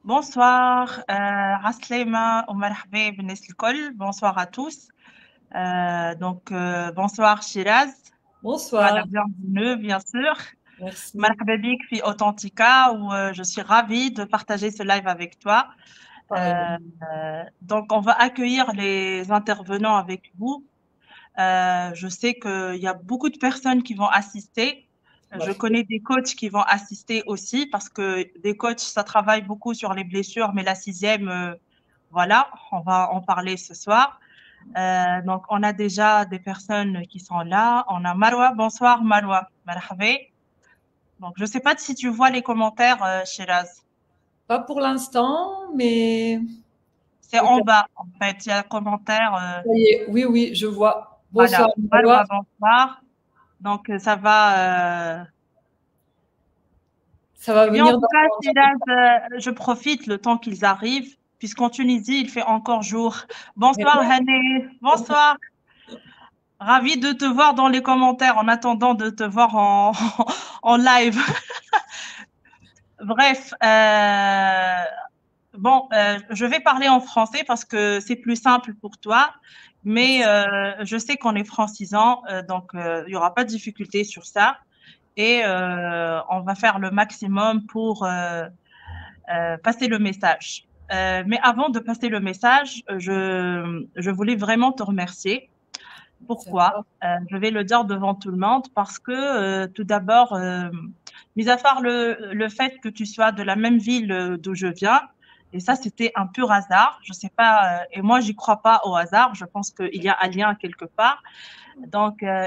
Bonsoir, Aslema, Omar Habib, Neslikol, bonsoir à tous. Bonsoir Shiraz, sois la Bonsoir, bienvenue, bien sûr. merci. Marhaba bik fi Authentica, où je suis ravie de partager ce live avec toi. Pareil. On va accueillir les intervenants avec vous. Je sais qu'il y a beaucoup de personnes qui vont assister. Je Parfait. connais des coachs qui vont assister aussi parce que des coachs, ça travaille beaucoup sur les blessures, mais la sixième, voilà, on va en parler ce soir. On a déjà des personnes qui sont là. On a Marwa. Bonsoir, Marwa. Marhaba. Donc, je ne sais pas si tu vois les commentaires, Shiraz. Pas pour l'instant, mais C'est en peut-être. bas, en fait. Il y a un commentaire. Ça y est. Oui, oui, je vois. Bonsoir, Voilà. Marois. Marwa, bonsoir. Ça va. Ça va Eh bien, en venir tout cas, dans Shiraz, je profite le temps qu'ils arrivent, puisqu'en Tunisie, il fait encore jour. Bonsoir, Hané. Bonsoir. Ravi de te voir dans les commentaires en attendant de te voir en live. Bref, je vais parler en français parce que c'est plus simple pour toi, mais je sais qu'on est francisant, il n'y aura pas de difficulté sur ça. Et on va faire le maximum pour passer le message. Mais avant de passer le message, je voulais vraiment te remercier. C'est Pourquoi? pas- Je vais le dire devant tout le monde parce que tout d'abord, mis à part le fait que tu sois de la même ville d'où je viens, et ça c'était un pur hasard, je sais pas, et moi j'y crois pas au hasard, je pense qu'il y a un lien quelque part.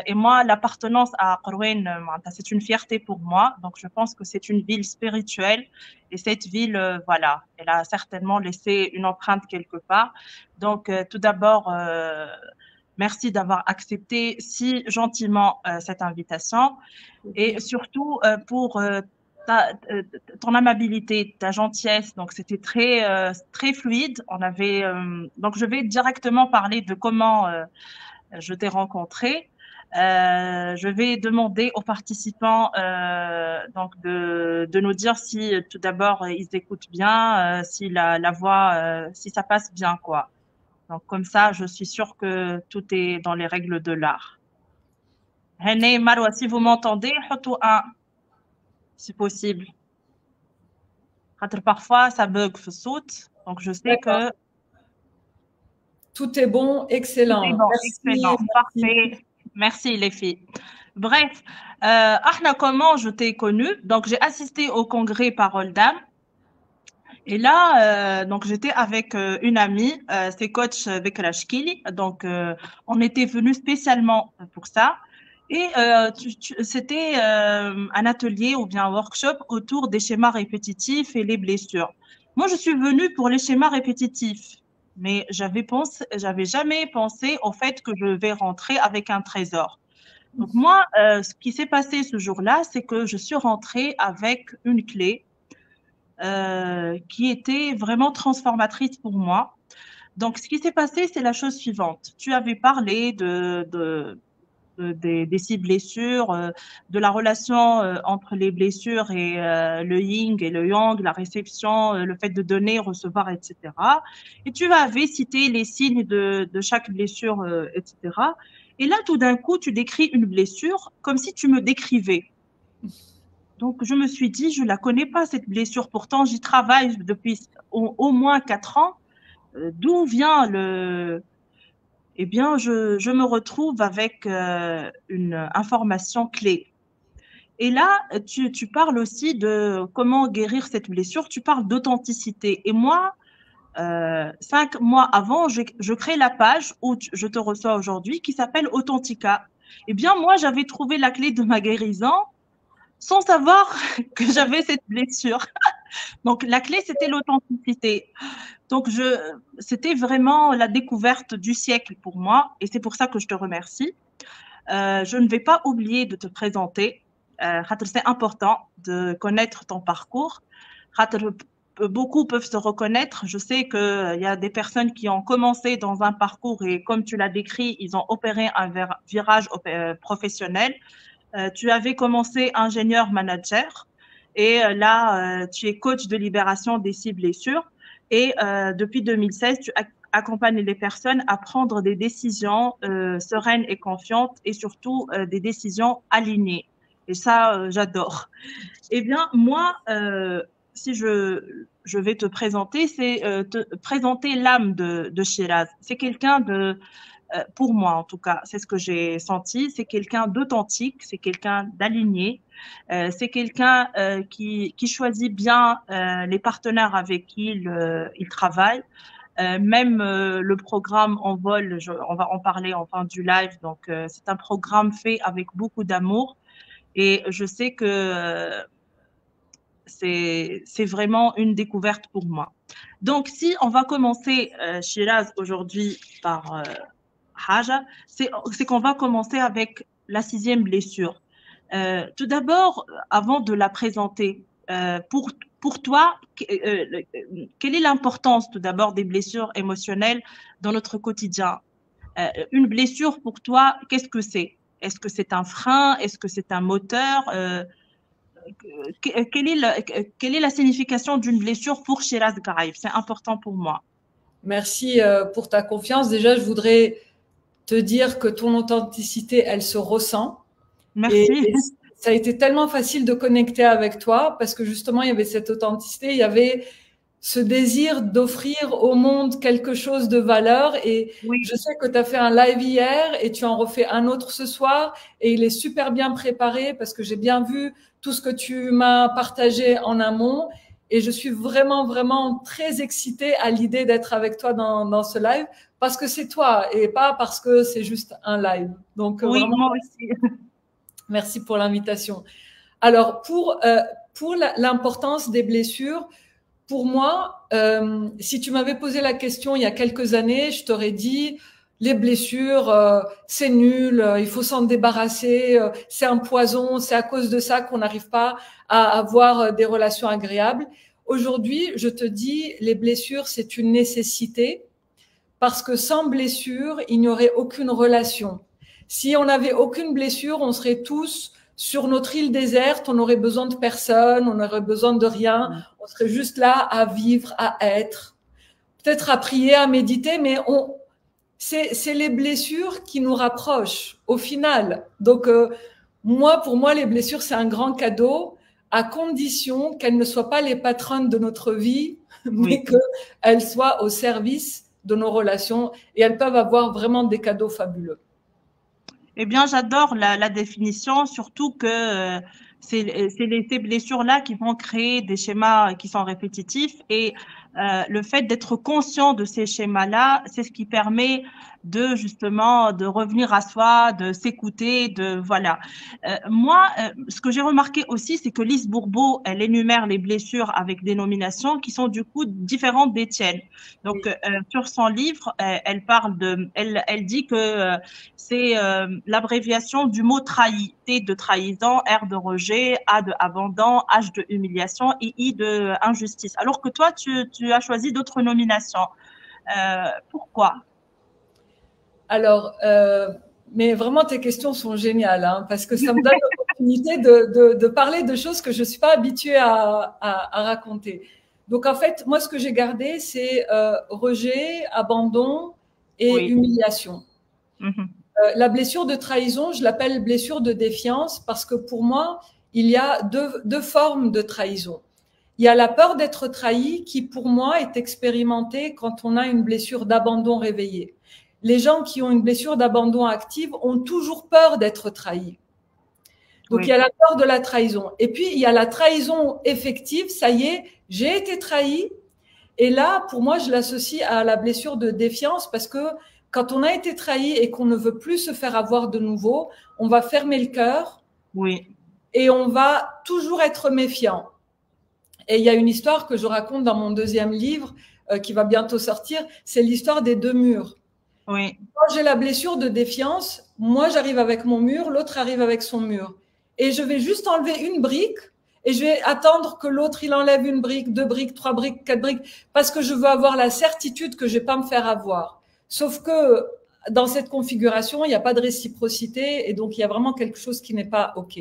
Et moi, l'appartenance à Corwen, c'est une fierté pour moi. Donc, je pense que c'est une ville spirituelle. Et cette ville, voilà, elle a certainement laissé une empreinte quelque part. Tout d'abord, merci d'avoir accepté si gentiment cette invitation. Et surtout pour ton amabilité, ta gentillesse. Donc, c'était très fluide. Je vais directement parler de comment je t'ai rencontré. Je vais demander aux participants de nous dire si tout d'abord ils écoutent bien, si la voix, si ça passe bien, quoi. Donc comme ça, je suis sûre que tout est dans les règles de l'art. Henné, Marwa, si vous m'entendez, حطوا un, si possible. Parfois, ça bug في الصوت. Donc je sais D'accord. que Tout est bon, tout est excellent. bon, Merci, excellent, merci. parfait. Merci les filles. Bref, Ahna, comment je t'ai connue? Donc, j'ai assisté au congrès Parole d'âme. Et là, j'étais avec une amie, c'est coach Bekra Shkili. On était venus spécialement pour ça. Et c'était un atelier ou bien un workshop autour des schémas répétitifs et les blessures. Moi, je suis venue pour les schémas répétitifs, mais j'avais jamais pensé au fait que je vais rentrer avec un trésor. Donc moi, ce qui s'est passé ce jour-là, c'est que je suis rentrée avec une clé qui était vraiment transformatrice pour moi. Donc, ce qui s'est passé, c'est la chose suivante. Tu avais parlé des six blessures, de la relation entre les blessures et le yin et le yang, la réception, le fait de donner, recevoir, etc. Et tu avais cité les signes de chaque blessure, etc. Et là, tout d'un coup, tu décris une blessure comme si tu me décrivais. Donc, je me suis dit, je la connais pas, cette blessure. Pourtant, j'y travaille depuis au moins 4 ans. D'où vient le... Eh bien, je me retrouve avec une information clé. Et là, tu parles aussi de comment guérir cette blessure. Tu parles d'authenticité. Et moi, 5 mois avant, je crée la page où je te reçois aujourd'hui qui s'appelle Authentica. Eh bien, moi, j'avais trouvé la clé de ma guérison sans savoir que j'avais cette blessure. Donc, la clé, c'était l'authenticité. C'était vraiment la découverte du siècle pour moi et c'est pour ça que je te remercie. Je ne vais pas oublier de te présenter. C'est important de connaître ton parcours. Beaucoup peuvent se reconnaître. Je sais qu'il y a des personnes qui ont commencé dans un parcours et comme tu l'as décrit, ils ont opéré un virage professionnel. Tu avais commencé ingénieur manager Et là, tu es coach de libération des 6 blessures. Et depuis 2016, tu accompagnes les personnes à prendre des décisions sereines et confiantes et surtout des décisions alignées. Et ça, j'adore. Eh bien, moi, si je vais te présenter, c'est te présenter l'âme de Shiraz. C'est quelqu'un de, pour moi en tout cas, c'est ce que j'ai senti, c'est quelqu'un d'authentique, c'est quelqu'un d'aligné, c'est quelqu'un qui choisit bien les partenaires avec qui il travaille. Même le programme Envol, on va en parler en fin du live, donc c'est un programme fait avec beaucoup d'amour et je sais que c'est vraiment une découverte pour moi. Donc, si on va commencer, Shiraz, aujourd'hui par Haja, c'est qu'on va commencer avec la 6e blessure. Tout d'abord, avant de la présenter, pour toi, quelle est l'importance tout d'abord des blessures émotionnelles dans notre quotidien? Une blessure pour toi, qu'est-ce que c'est? Est-ce que c'est un frein? Est-ce que c'est un moteur? Quelle est la signification d'une blessure pour Shiraz Garaïb? C'est important pour moi. Merci pour ta confiance. Déjà, je voudrais te dire que ton authenticité, elle se ressent. Merci. Et ça a été tellement facile de connecter avec toi parce que justement, il y avait cette authenticité, il y avait ce désir d'offrir au monde quelque chose de valeur. Et Oui. je sais que tu as fait un live hier et tu en refais un autre ce soir et il est super bien préparé parce que j'ai bien vu tout ce que tu m'as partagé en amont et je suis vraiment, vraiment très excitée à l'idée d'être avec toi dans ce live parce que c'est toi et pas parce que c'est juste un live. Donc, oui, vraiment, moi aussi. Merci pour l'invitation. Alors, pour l'importance des blessures, pour moi, si tu m'avais posé la question il y a quelques années, je t'aurais dit les blessures, c'est nul, il faut s'en débarrasser, c'est un poison, c'est à cause de ça qu'on n'arrive pas à avoir des relations agréables. Aujourd'hui, je te dis, les blessures, c'est une nécessité parce que sans blessure, il n'y aurait aucune relation. Si on n'avait aucune blessure, on serait tous sur notre île déserte, on n'aurait besoin de personne, on n'aurait besoin de rien, on serait juste là à vivre, à être, peut-être à prier, à méditer, mais c'est les blessures qui nous rapprochent au final. Donc, pour moi, les blessures, c'est un grand cadeau à condition qu'elles ne soient pas les patronnes de notre vie, mais qu'elles soient au service de nos relations et elles peuvent avoir vraiment des cadeaux fabuleux. Eh bien, j'adore la définition, surtout que c'est ces blessures-là qui vont créer des schémas qui sont répétitifs et le fait d'être conscient de ces schémas-là, c'est ce qui permet de justement de revenir à soi, de s'écouter, de voilà. Moi, ce que j'ai remarqué aussi, c'est que Lise Bourbeau, elle énumère les blessures avec des nominations qui sont du coup différentes des tiennes. Donc, sur son livre, elle parle elle dit que c'est l'abréviation du mot trahi, T de trahison, R de rejet, A de abandon, H de humiliation et I de injustice. Alors que toi, tu as choisi d'autres nominations. Pourquoi? Alors, mais vraiment, tes questions sont géniales, hein, parce que ça me donne l'opportunité de parler de choses que je ne suis pas habituée à raconter. Donc, en fait, moi, ce que j'ai gardé, c'est rejet, abandon et humiliation. La blessure de trahison, je l'appelle blessure de défiance parce que pour moi, il y a deux formes de trahison. Il y a la peur d'être trahi qui, pour moi, est expérimentée quand on a une blessure d'abandon réveillée. Les gens qui ont une blessure d'abandon active ont toujours peur d'être trahis. Donc, il y a la peur de la trahison. Et puis, il y a la trahison effective. Ça y est, j'ai été trahi. Et là, pour moi, je l'associe à la blessure de défiance parce que quand on a été trahi et qu'on ne veut plus se faire avoir de nouveau, on va fermer le cœur. Oui. Et on va toujours être méfiant. Et il y a une histoire que je raconte dans mon deuxième livre qui va bientôt sortir. C'est l'histoire des 2 murs. Oui. Quand j'ai la blessure de défiance, moi, j'arrive avec mon mur, l'autre arrive avec son mur. Et je vais juste enlever une brique et je vais attendre que l'autre, il enlève une brique, 2 briques, 3 briques, 4 briques, parce que je veux avoir la certitude que je vais pas me faire avoir. Sauf que dans cette configuration, il n'y a pas de réciprocité et donc il y a vraiment quelque chose qui n'est pas OK.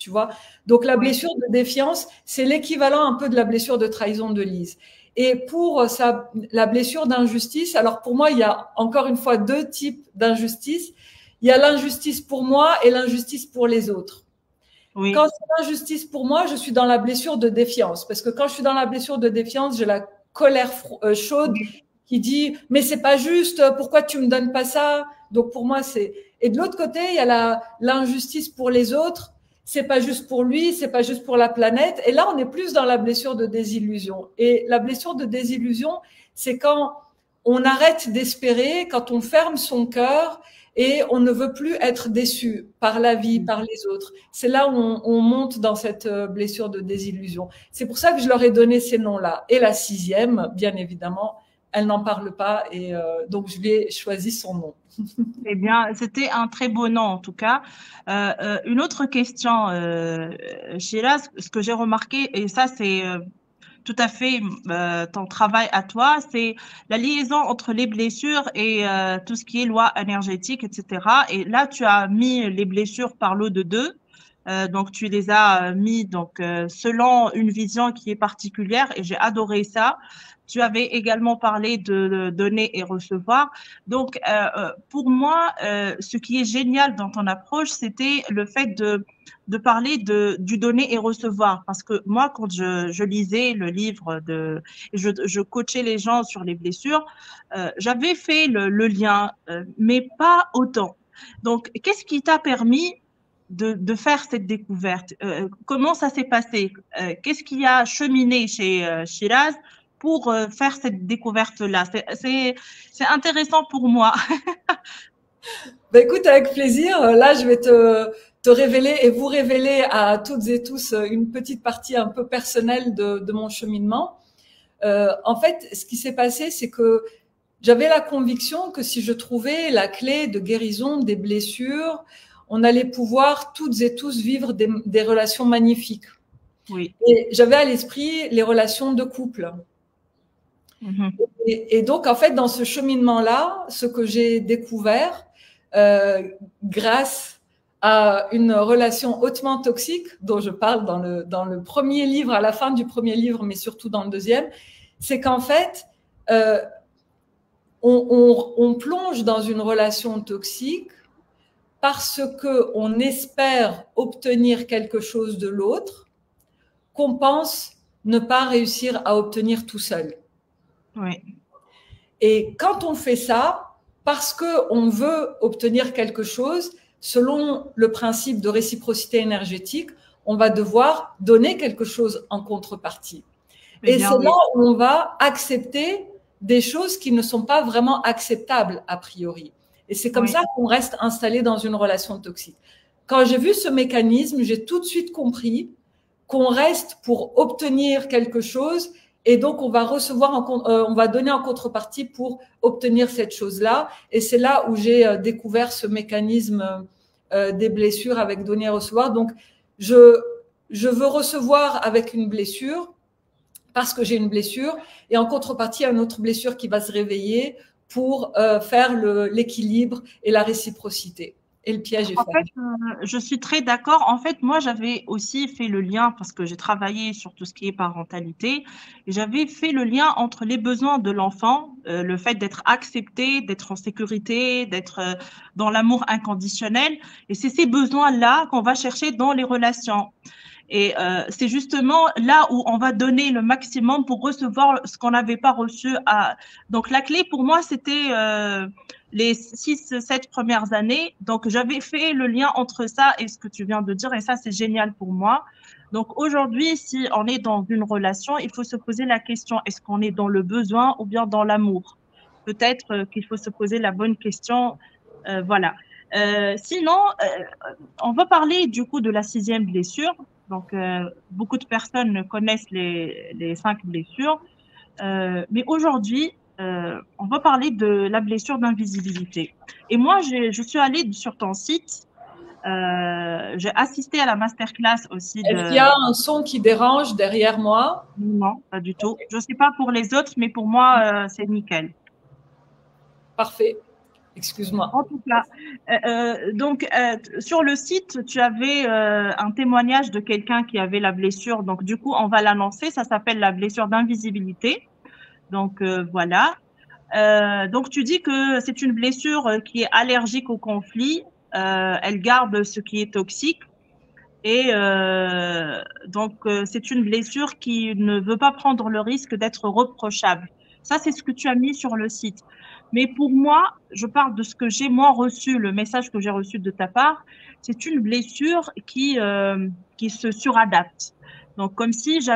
tu vois. Donc, la blessure de défiance, c'est l'équivalent un peu de la blessure de trahison de Lise. Et pour la blessure d'injustice, alors pour moi, il y a encore une fois deux types d'injustice. Il y a l'injustice pour moi et l'injustice pour les autres. Oui. Quand c'est l'injustice pour moi, je suis dans la blessure de défiance. Parce que quand je suis dans la blessure de défiance, j'ai la colère chaude qui dit « mais c'est pas juste, pourquoi tu me donnes pas ça ?» Donc pour moi, c'est… Et de l'autre côté, il y a l'injustice pour les autres. C'est pas juste pour lui, c'est pas juste pour la planète. Et là, on est plus dans la blessure de désillusion. Et la blessure de désillusion, c'est quand on arrête d'espérer, quand on ferme son cœur et on ne veut plus être déçu par la vie, par les autres. C'est là où on monte dans cette blessure de désillusion. C'est pour ça que je leur ai donné ces noms-là. Et la sixième, bien évidemment, elle n'en parle pas et donc je lui ai choisi son nom. Eh bien, c'était un très beau nom en tout cas. Une autre question, Sheila, ce que j'ai remarqué, et ça c'est tout à fait ton travail à toi, c'est la liaison entre les blessures et tout ce qui est loi énergétique, etc. Et là, tu as mis les blessures par lot de deux. Donc, tu les as mis donc selon une vision qui est particulière et j'ai adoré ça. Tu avais également parlé de donner et recevoir. Donc, pour moi, ce qui est génial dans ton approche, c'était le fait de parler du donner et recevoir. Parce que moi, quand je lisais le livre je coachais les gens sur les blessures, j'avais fait le lien, mais pas autant. Donc, qu'est-ce qui t'a permis de faire cette découverte? Comment ça s'est passé? Qu'est-ce qui a cheminé chez Shiraz pour faire cette découverte-là? C'est intéressant pour moi. Ben écoute, avec plaisir. Là, je vais te révéler et vous révéler à toutes et tous une petite partie un peu personnelle de mon cheminement. En fait, ce qui s'est passé, c'est que j'avais la conviction que si je trouvais la clé de guérison des blessures, on allait pouvoir toutes et tous vivre des relations magnifiques. Oui. Et j'avais à l'esprit les relations de couple. Et donc, en fait, dans ce cheminement-là, ce que j'ai découvert, grâce à une relation hautement toxique, dont je parle dans le premier livre, à la fin du premier livre, mais surtout dans le deuxième, c'est qu'en fait, on plonge dans une relation toxique parce qu'on espère obtenir quelque chose de l'autre qu'on pense ne pas réussir à obtenir tout seul. Oui. Et quand on fait ça, parce qu'on veut obtenir quelque chose, selon le principe de réciprocité énergétique, on va devoir donner quelque chose en contrepartie. Et c'est là où on va accepter des choses qui ne sont pas vraiment acceptables a priori. Et c'est comme ça qu'on reste installé dans une relation toxique. Quand j'ai vu ce mécanisme, j'ai tout de suite compris qu'on reste pour obtenir quelque chose et donc on va recevoir, on va donner en contrepartie pour obtenir cette chose-là. Et c'est là où j'ai découvert ce mécanisme des blessures avec donner et recevoir. Donc je veux recevoir avec une blessure parce que j'ai une blessure et en contrepartie une autre blessure qui va se réveiller pour faire l'équilibre et la réciprocité. Et le piège est En fait, je suis très d'accord. En fait, moi, j'avais aussi fait le lien parce que j'ai travaillé sur tout ce qui est parentalité et j'avais fait le lien entre les besoins de l'enfant, le fait d'être accepté, d'être en sécurité, d'être dans l'amour inconditionnel. Et c'est ces besoins-là qu'on va chercher dans les relations. Et c'est justement là où on va donner le maximum pour recevoir ce qu'on n'avait pas reçu. Donc, la clé pour moi, c'était les 6-7 premières années. Donc, j'avais fait le lien entre ça et ce que tu viens de dire. Et ça, c'est génial pour moi. Donc, aujourd'hui, si on est dans une relation, il faut se poser la question, est-ce qu'on est dans le besoin ou bien dans l'amour? Peut-être qu'il faut se poser la bonne question. Voilà. Sinon, on va parler du coup de la 6e blessure. Donc, beaucoup de personnes connaissent les 5 blessures. Mais aujourd'hui, on va parler de la blessure d'invisibilité. Et moi, je suis allée sur ton site. J'ai assisté à la masterclass aussi. Est-ce qu'il y a un son qui dérange derrière moi? Non, pas du tout. Je ne sais pas pour les autres, mais pour moi, c'est nickel. Parfait. Excuse-moi. En tout cas, donc sur le site, tu avais un témoignage de quelqu'un qui avait la blessure. Donc du coup, on va l'annoncer. Ça s'appelle la blessure d'invisibilité. Donc voilà. Donc tu dis que c'est une blessure qui est allergique au conflit. Elle garde ce qui est toxique. Et donc, c'est une blessure qui ne veut pas prendre le risque d'être reprochable. Ça, c'est ce que tu as mis sur le site. Mais pour moi, je parle de ce que j'ai moi reçu, le message que j'ai reçu de ta part. C'est une blessure qui se suradapte. Donc, comme si je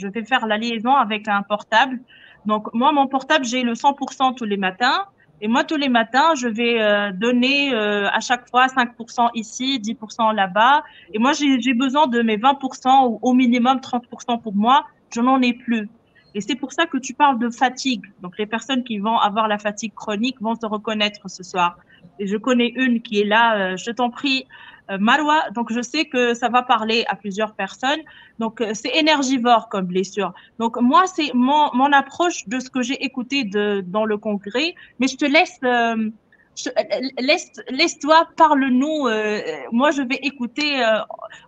vais faire la liaison avec un portable. Donc, moi, mon portable, j'ai le 100% tous les matins. Et moi, tous les matins, je vais donner à chaque fois 5% ici, 10% là-bas. Et moi, j'ai besoin de mes 20% ou au minimum 30% pour moi. Je n'en ai plus. Et c'est pour ça que tu parles de fatigue. Donc, les personnes qui vont avoir la fatigue chronique vont se reconnaître ce soir. Et je connais une qui est là, je t'en prie, Marwa. Donc, je sais que ça va parler à plusieurs personnes. Donc, c'est énergivore comme blessure. Donc, moi, c'est mon approche de ce que j'ai écouté dans le congrès. Mais je te laisse, laisse-toi, parle-nous. Moi, je vais écouter.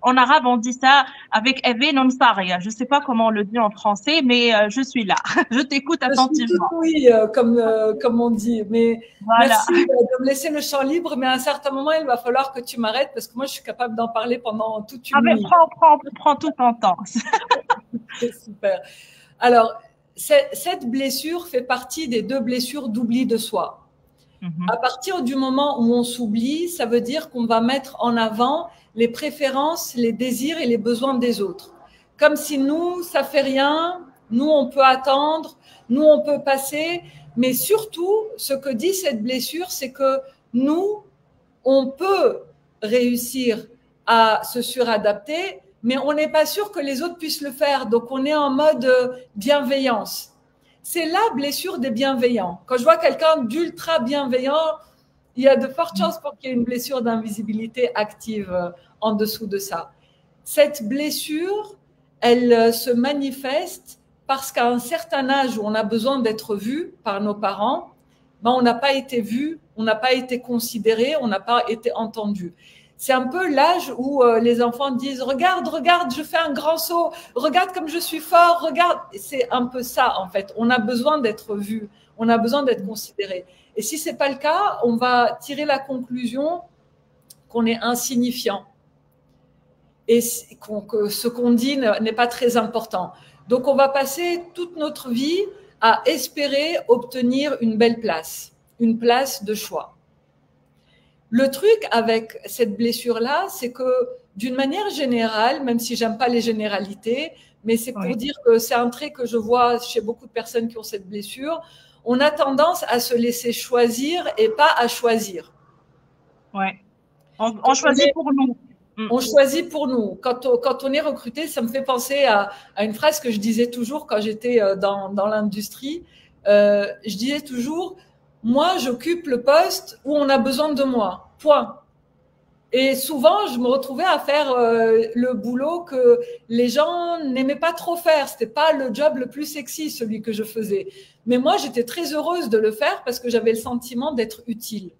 En arabe, on dit ça avec Eve non saria. Je sais pas comment on le dit en français, mais je suis là. Je t'écoute Je suis toute attentivement. oui, comme on dit. Mais Voilà. merci de me laisser le champ libre. Mais à un certain moment, il va falloir que tu m'arrêtes parce que moi, je suis capable d'en parler pendant toute Ah, une mais nuit. prends tout ton temps. C'est super. Alors, cette blessure fait partie des 2 blessures d'oubli de soi. À partir du moment où on s'oublie, ça veut dire qu'on va mettre en avant les préférences, les désirs et les besoins des autres. Comme si nous, ça fait rien, nous, on peut attendre, nous, on peut passer. Mais surtout, ce que dit cette blessure, c'est que nous, on peut réussir à se suradapter, mais on n'est pas sûr que les autres puissent le faire. Donc, on est en mode bienveillance. C'est la blessure des bienveillants. Quand je vois quelqu'un d'ultra bienveillant, il y a de fortes chances pour qu'il y ait une blessure d'invisibilité active en dessous de ça. Cette blessure, elle se manifeste parce qu'à un certain âge où on a besoin d'être vu par nos parents, ben on n'a pas été vu, on n'a pas été considéré, on n'a pas été entendu. C'est un peu l'âge où les enfants disent regarde, regarde, je fais un grand saut, regarde comme je suis fort, regarde. C'est un peu ça en fait. On a besoin d'être vu, on a besoin d'être considéré. Et si c'est pas le cas, on va tirer la conclusion qu'on est insignifiant et que ce qu'on dit n'est pas très important. Donc on va passer toute notre vie à espérer obtenir une belle place, une place de choix. Le truc avec cette blessure-là, c'est que d'une manière générale, même si j'aime pas les généralités, mais c'est pour dire que c'est un trait que je vois chez beaucoup de personnes qui ont cette blessure, on a tendance à se laisser choisir et pas à choisir. Ouais. On choisit pour nous. On choisit pour nous. Quand on est recruté, ça me fait penser à une phrase que je disais toujours quand j'étais dans l'industrie. Je disais toujours, moi, j'occupe le poste où on a besoin de moi. Point. Et souvent, je me retrouvais à faire le boulot que les gens n'aimaient pas trop faire. C'était pas le job le plus sexy, celui que je faisais. Mais moi, j'étais très heureuse de le faire parce que j'avais le sentiment d'être utile.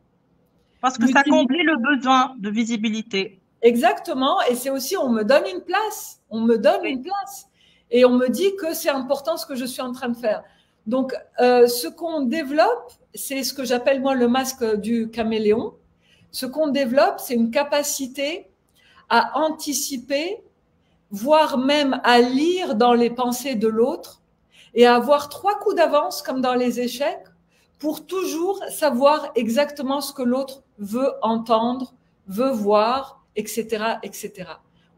Parce que ça comblait le besoin de visibilité. Exactement. Et c'est aussi, on me donne une place. On me donne une place. Et on me dit que c'est important ce que je suis en train de faire. Donc, ce qu'on développe, c'est ce que j'appelle moi le masque du caméléon. Ce qu'on développe, c'est une capacité à anticiper, voire même à lire dans les pensées de l'autre et à avoir 3 coups d'avance comme dans les échecs pour toujours savoir exactement ce que l'autre veut entendre, veut voir, etc., etc.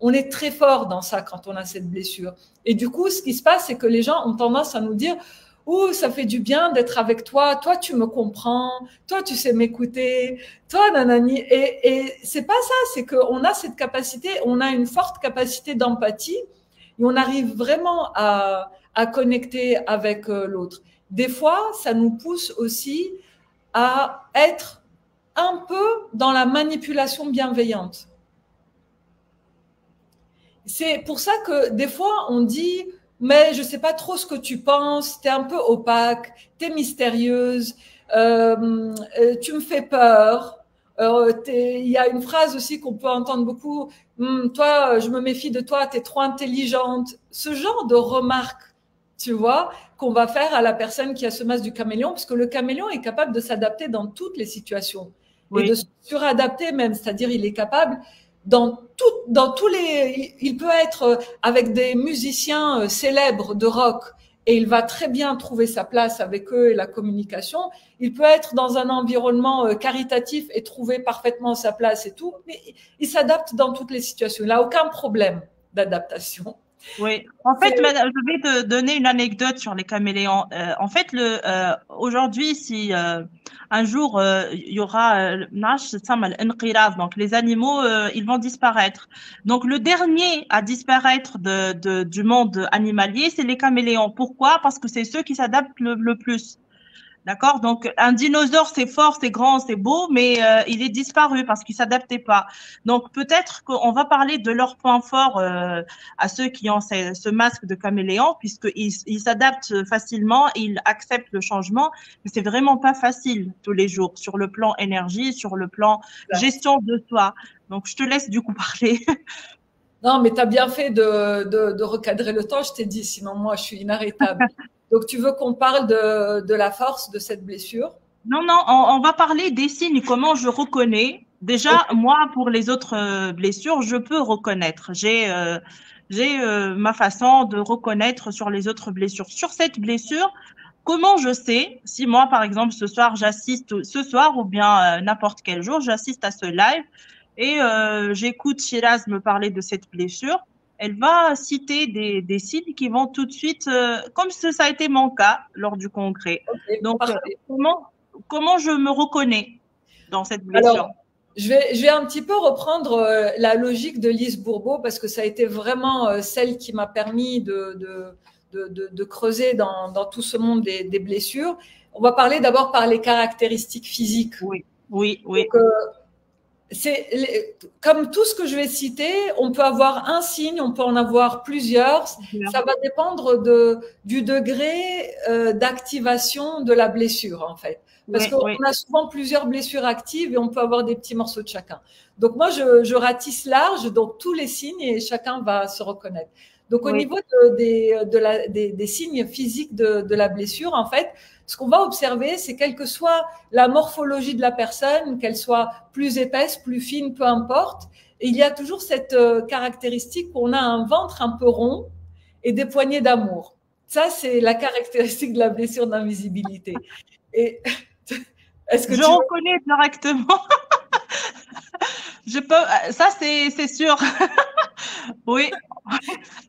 On est très fort dans ça quand on a cette blessure. Et du coup, ce qui se passe, c'est que les gens ont tendance à nous dire « Oh, ça fait du bien d'être avec toi. Toi, tu me comprends. Toi, tu sais m'écouter. Toi, nanani. » Et c'est pas ça. C'est qu'on a cette capacité, on a une forte capacité d'empathie et on arrive vraiment à connecter avec l'autre. Des fois, ça nous pousse aussi à être un peu dans la manipulation bienveillante. C'est pour ça que des fois, on dit « mais je sais pas trop ce que tu penses, t'es un peu opaque, t'es mystérieuse, tu me fais peur. Il y a une phrase aussi qu'on peut entendre beaucoup, toi, je me méfie de toi, tu es trop intelligente. Ce genre de remarques, tu vois, qu'on va faire à la personne qui a ce masque du caméléon, parce que le caméléon est capable de s'adapter dans toutes les situations et de se suradapter même, c'est-à-dire il est capable dans tous les, il peut être avec des musiciens célèbres de rock et il va très bien trouver sa place avec eux et la communication. Il peut être dans un environnement caritatif et trouver parfaitement sa place et tout, mais il s'adapte dans toutes les situations. Il n'a aucun problème d'adaptation. Oui, en fait, madame, je vais te donner une anecdote sur les caméléons. En fait, aujourd'hui, si un jour il y aura donc les animaux, ils vont disparaître. Donc le dernier à disparaître du monde animalier, c'est les caméléons. Pourquoi? Parce que c'est ceux qui s'adaptent le plus. D'accord? Donc, un dinosaure, c'est fort, c'est grand, c'est beau, mais il est disparu parce qu'il s'adaptait pas. Donc, peut-être qu'on va parler de leurs points forts à ceux qui ont ce masque de caméléon, puisqu'ils s'adaptent facilement, ils acceptent le changement, mais c'est vraiment pas facile tous les jours sur le plan énergie, sur le plan gestion de soi. Donc, je te laisse du coup parler. Non, mais tu as bien fait de recadrer le temps, je t'ai dit, sinon moi, je suis inarrêtable. Donc, tu veux qu'on parle de la force de cette blessure? Non, non, on va parler des signes, comment je reconnais. Déjà, moi, pour les autres blessures, je peux reconnaître. J'ai ma façon de reconnaître sur les autres blessures. Sur cette blessure, comment je sais si moi, par exemple, ce soir ou bien n'importe quel jour, j'assiste à ce live et j'écoute Shiraz me parler de cette blessure. Elle va citer des signes qui vont tout de suite, comme ça a été mon cas lors du congrès. Okay, Donc, comment je me reconnais dans cette blessure? Alors, je vais un petit peu reprendre la logique de Lise Bourbeau parce que ça a été vraiment celle qui m'a permis de creuser dans tout ce monde des blessures. On va parler d'abord par les caractéristiques physiques. Oui, oui, oui. Donc, comme tout ce que je vais citer, on peut avoir un signe, on peut en avoir plusieurs. Ça va dépendre du degré d'activation de la blessure, en fait. Parce qu'on a souvent plusieurs blessures actives et on peut avoir des petits morceaux de chacun. Donc moi, je ratisse large, donc tous les signes et chacun va se reconnaître. Donc au niveau des signes physiques de la blessure, en fait, ce qu'on va observer, c'est quelle que soit la morphologie de la personne, qu'elle soit plus épaisse, plus fine, peu importe, et il y a toujours cette caractéristique qu'on a un ventre un peu rond et des poignées d'amour. Ça, c'est la caractéristique de la blessure d'invisibilité. Et est-ce que je reconnais directement? Je peux, ça c'est sûr. Oui.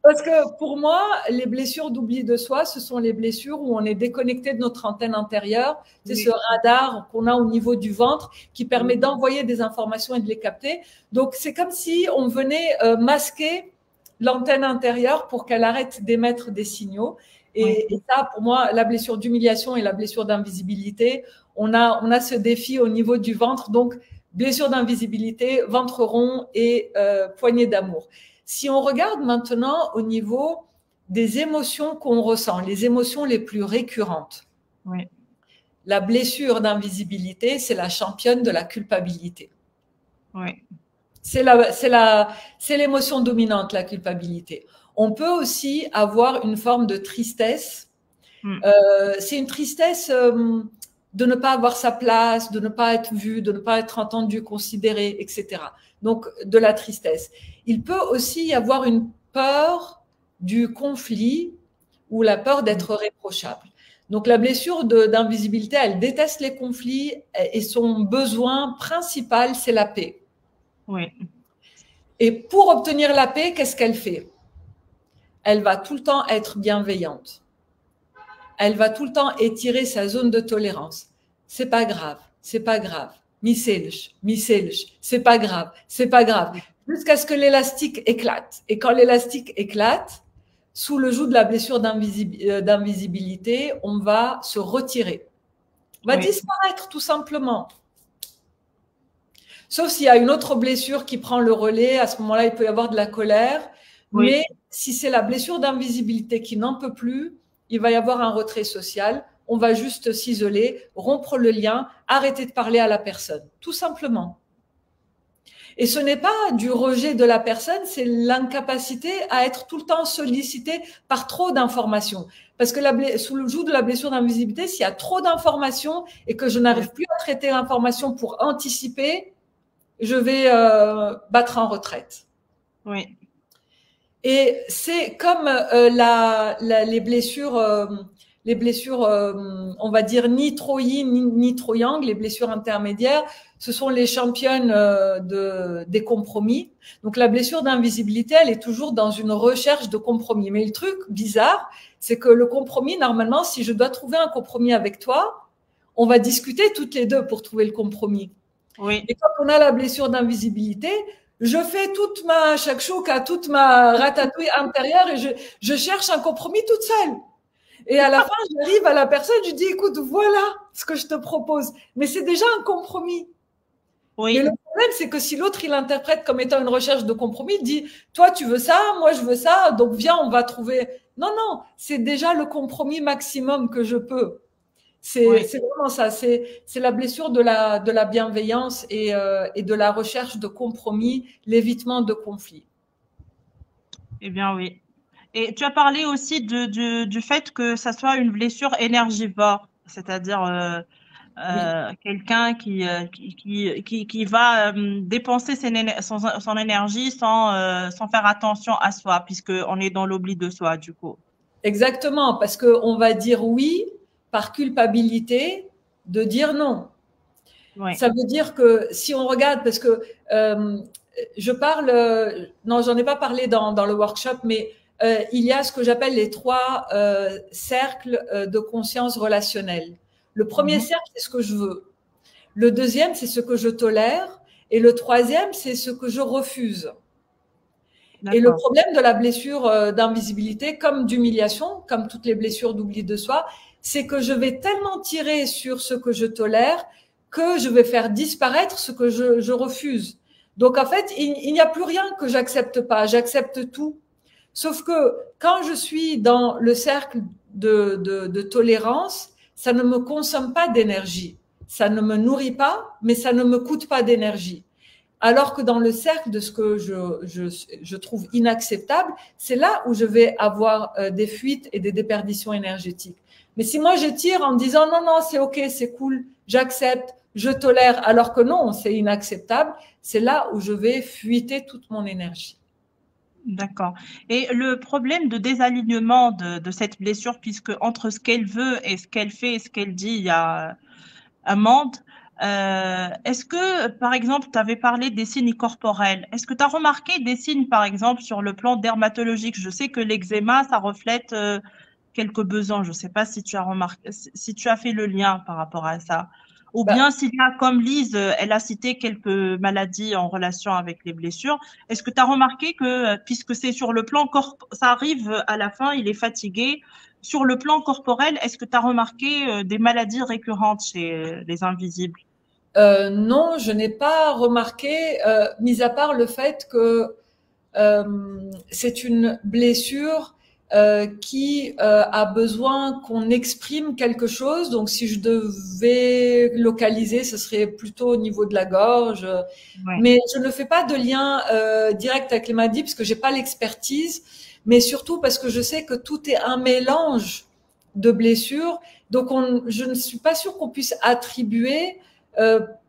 Parce que pour moi, les blessures d'oubli de soi, ce sont les blessures où on est déconnecté de notre antenne intérieure. C'est ce radar qu'on a au niveau du ventre qui permet d'envoyer des informations et de les capter. Donc, c'est comme si on venait masquer l'antenne intérieure pour qu'elle arrête d'émettre des signaux. Et ça, pour moi, la blessure d'humiliation et la blessure d'invisibilité, on a ce défi au niveau du ventre. Donc, blessure d'invisibilité, ventre rond et poignée d'amour. Si on regarde maintenant au niveau des émotions qu'on ressent, les émotions les plus récurrentes, la blessure d'invisibilité, c'est la championne de la culpabilité. C'est l'émotion dominante, la culpabilité. On peut aussi avoir une forme de tristesse. C'est une tristesse de ne pas avoir sa place, de ne pas être vu, de ne pas être entendu, considéré, etc. Donc, de la tristesse. Il peut aussi y avoir une peur du conflit ou la peur d'être réprochable. Donc, la blessure d'invisibilité, elle déteste les conflits et son besoin principal, c'est la paix. Et pour obtenir la paix, qu'est-ce qu'elle fait? Elle va tout le temps être bienveillante. Elle va tout le temps étirer sa zone de tolérance. C'est pas grave, c'est pas grave. Misselch, c'est pas grave, c'est pas grave. Jusqu'à ce que l'élastique éclate. Et quand l'élastique éclate, sous le joug de la blessure d'invisibilité, on va se retirer. On va disparaître tout simplement. Sauf s'il y a une autre blessure qui prend le relais, à ce moment-là, il peut y avoir de la colère. Mais si c'est la blessure d'invisibilité qui n'en peut plus, il va y avoir un retrait social on va juste s'isoler, rompre le lien, arrêter de parler à la personne, tout simplement. Et ce n'est pas du rejet de la personne, c'est l'incapacité à être tout le temps sollicité par trop d'informations. Parce que sous le joug de la blessure d'invisibilité, s'il y a trop d'informations et que je n'arrive plus à traiter l'information pour anticiper, je vais battre en retraite. Oui. Et c'est comme les blessures, on va dire ni trop yin ni trop yang, les blessures intermédiaires, ce sont les championnes des compromis. Donc la blessure d'invisibilité, elle est toujours dans une recherche de compromis. Mais le truc bizarre, c'est que le compromis, normalement, si je dois trouver un compromis avec toi, on va discuter toutes les deux pour trouver le compromis. Oui. Et quand on a la blessure d'invisibilité, je fais toute ma shakshuka, toute ma ratatouille intérieure et je cherche un compromis toute seule. Et à la fin, j'arrive à la personne, je dis, écoute, voilà ce que je te propose. Mais c'est déjà un compromis. Oui. Mais le problème, c'est que si l'autre, il interprète comme étant une recherche de compromis, il dit, toi, tu veux ça, moi, je veux ça, donc viens, on va trouver. Non, non, c'est déjà le compromis maximum que je peux. C'est vraiment ça. C'est la blessure de la bienveillance et de la recherche de compromis, l'évitement de conflits. Eh bien, oui. Et tu as parlé aussi du fait que ça soit une blessure énergivore, c'est-à-dire quelqu'un qui va dépenser son énergie sans faire attention à soi, puisqu'on est dans l'oubli de soi, du coup. Exactement, parce qu'on va dire oui par culpabilité de dire non. Oui. Ça veut dire que si on regarde, parce que je parle, non, j'en ai pas parlé dans le workshop, mais il y a ce que j'appelle les 3 cercles de conscience relationnelle. Le premier cercle, c'est ce que je veux. Le deuxième, c'est ce que je tolère. Et le troisième, c'est ce que je refuse. Et le problème de la blessure d'invisibilité, comme d'humiliation, comme toutes les blessures d'oubli de soi, c'est que je vais tellement tirer sur ce que je tolère que je vais faire disparaître ce que je refuse. Donc en fait, il n'y a plus rien que j'accepte pas, j'accepte tout. Sauf que quand je suis dans le cercle de tolérance, ça ne me consomme pas d'énergie. Ça ne me nourrit pas, mais ça ne me coûte pas d'énergie. Alors que dans le cercle de ce que je trouve inacceptable, c'est là où je vais avoir des fuites et des déperditions énergétiques. Mais si moi je tire en me disant non, non, c'est ok, c'est cool, j'accepte, je tolère, alors que non, c'est inacceptable, c'est là où je vais fuiter toute mon énergie. D'accord. Et le problème de désalignement de cette blessure, puisque entre ce qu'elle veut et ce qu'elle fait et ce qu'elle dit, il y a un monde. Est-ce que, par exemple, tu avais parlé des signes corporels? Est-ce que tu as remarqué des signes, par exemple, sur le plan dermatologique? Je sais que l'eczéma, ça reflète quelques besoins. Je ne sais pas si tu as remarqué, si tu as fait le lien par rapport à ça. Ou bien s'il y a, comme Lise, elle a cité quelques maladies en relation avec les blessures. Est-ce que tu as remarqué que, puisque c'est sur le plan ça arrive à la fin, il est fatigué. Sur le plan corporel, est-ce que tu as remarqué des maladies récurrentes chez les invisibles? Non, je n'ai pas remarqué, mis à part le fait que c'est une blessure qui a besoin qu'on exprime quelque chose. Donc, si je devais localiser, ce serait plutôt au niveau de la gorge. Ouais. Mais je ne fais pas de lien direct avec les maladies parce que j'ai pas l'expertise, mais surtout parce que je sais que tout est un mélange de blessures. Donc, je ne suis pas sûre qu'on puisse attribuer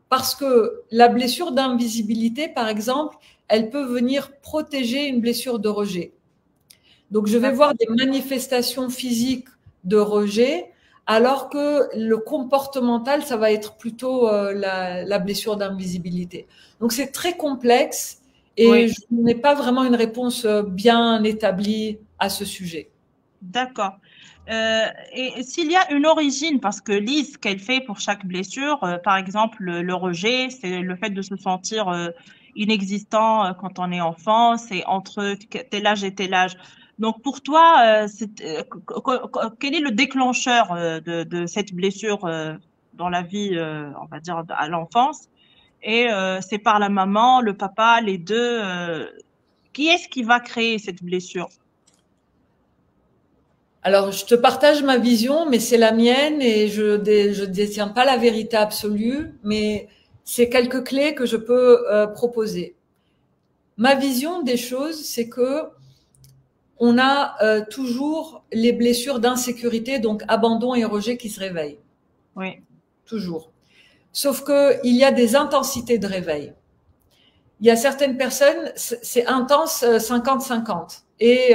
parce que la blessure d'invisibilité, par exemple, elle peut venir protéger une blessure de rejet. Donc, je vais voir des manifestations physiques de rejet, alors que le comportemental, ça va être plutôt la blessure d'invisibilité. Donc, c'est très complexe et je n'ai pas vraiment une réponse bien établie à ce sujet. D'accord. Et s'il y a une origine, parce que Lise, ce qu'elle fait pour chaque blessure, par exemple, le rejet, c'est le fait de se sentir inexistant quand on est enfant, c'est entre tel âge et tel âge. Donc pour toi, quel est le déclencheur de cette blessure dans la vie, on va dire, à l'enfance? Et c'est par la maman, le papa, les deux. Qui est-ce qui va créer cette blessure? Alors, je te partage ma vision, mais c'est la mienne et je détiens pas la vérité absolue, mais c'est quelques clés que je peux proposer. Ma vision des choses, c'est que on a toujours les blessures d'insécurité, donc abandon et rejet qui se réveillent. Oui. Toujours. Sauf que il y a des intensités de réveil. Il y a certaines personnes, c'est intense 50-50. Et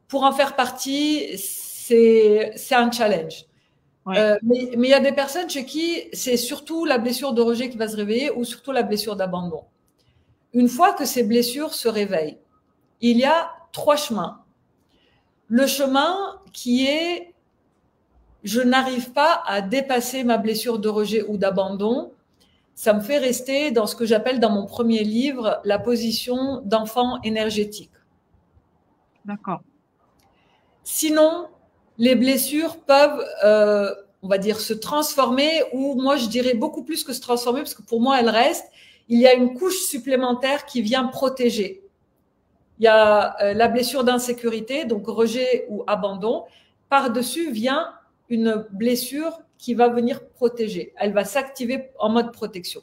pour en faire partie, c'est un challenge. Oui. Mais il y a des personnes chez qui c'est surtout la blessure de rejet qui va se réveiller ou surtout la blessure d'abandon. Une fois que ces blessures se réveillent, il y a 3 chemins. Le chemin qui est je n'arrive pas à dépasser ma blessure de rejet ou d'abandon, ça me fait rester dans ce que j'appelle dans mon premier livre la position d'enfant énergétique. D'accord. Sinon, les blessures peuvent, on va dire, se transformer, ou moi je dirais beaucoup plus que se transformer, parce que pour moi elles restent. Il y a une couche supplémentaire qui vient protéger. Il y a la blessure d'insécurité, donc rejet ou abandon. Par-dessus vient une blessure qui va venir protéger. Elle va s'activer en mode protection.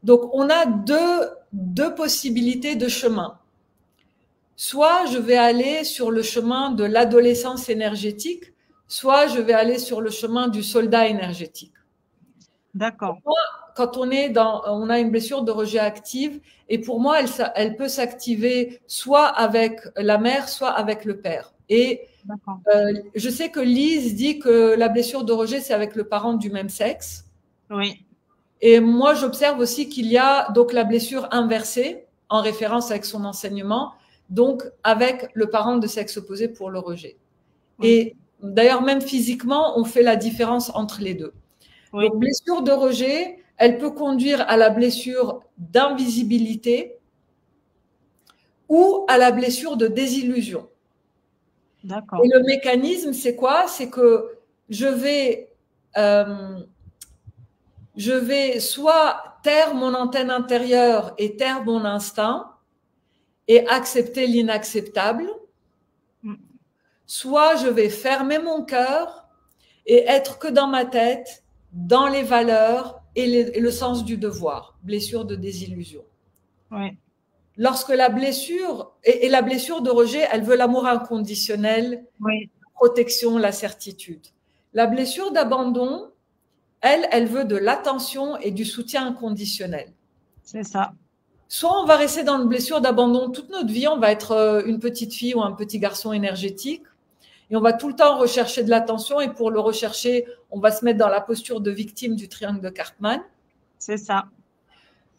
Donc, on a deux possibilités de chemin. Soit je vais aller sur le chemin de l'adolescence énergétique, soit je vais aller sur le chemin du soldat énergétique. D'accord. Quand on a une blessure de rejet active, et pour moi, elle peut s'activer soit avec la mère, soit avec le père. Et je sais que Lise dit que la blessure de rejet, c'est avec le parent du même sexe. Oui. Et moi, j'observe aussi qu'il y a donc la blessure inversée, en référence avec son enseignement, donc avec le parent de sexe opposé pour le rejet. Oui. Et d'ailleurs, même physiquement, on fait la différence entre les deux. Oui. Donc, blessure de rejet, elle peut conduire à la blessure d'invisibilité ou à la blessure de désillusion. D'accord. Et le mécanisme, c'est quoi? C'est que je vais soit taire mon antenne intérieure et taire mon instinct et accepter l'inacceptable, soit je vais fermer mon cœur et être que dans ma tête, dans les valeurs et le sens du devoir, blessure de désillusion. Oui. Lorsque la blessure, et la blessure de rejet, elle veut l'amour inconditionnel, oui. La protection, la certitude. La blessure d'abandon, elle veut de l'attention et du soutien inconditionnel. C'est ça. Soit on va rester dans une blessure d'abandon toute notre vie, on va être une petite fille ou un petit garçon énergétique, et on va tout le temps rechercher de l'attention, et pour le rechercher, on va se mettre dans la posture de victime du triangle de Karpman. C'est ça.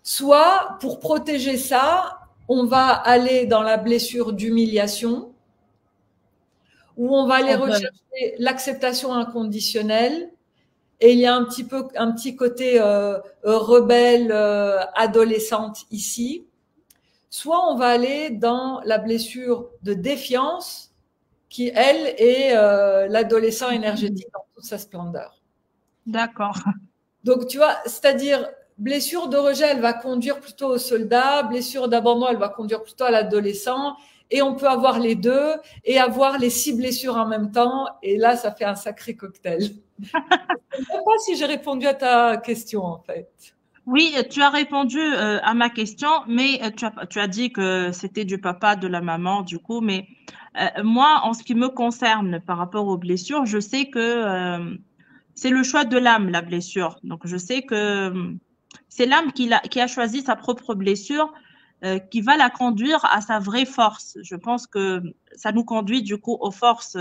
Soit, pour protéger ça, on va aller dans la blessure d'humiliation, où on va aller rechercher l'acceptation inconditionnelle, et il y a un petit côté rebelle, adolescente ici. Soit on va aller dans la blessure de défiance, qui, elle, est l'adolescent énergétique dans toute sa splendeur. D'accord. Donc, tu vois, c'est-à-dire, blessure de rejet, elle va conduire plutôt au soldat, blessure d'abandon, elle va conduire plutôt à l'adolescent, et on peut avoir les deux, et avoir les 6 blessures en même temps, et là, ça fait un sacré cocktail. Je ne sais pas si j'ai répondu à ta question, en fait. Oui, tu as répondu à ma question, mais tu as dit que c'était du papa, de la maman, du coup, mais moi, en ce qui me concerne par rapport aux blessures, je sais que c'est le choix de l'âme, la blessure. Donc, je sais que c'est l'âme qui a choisi sa propre blessure, qui va la conduire à sa vraie force. Je pense que ça nous conduit, du coup, aux forces.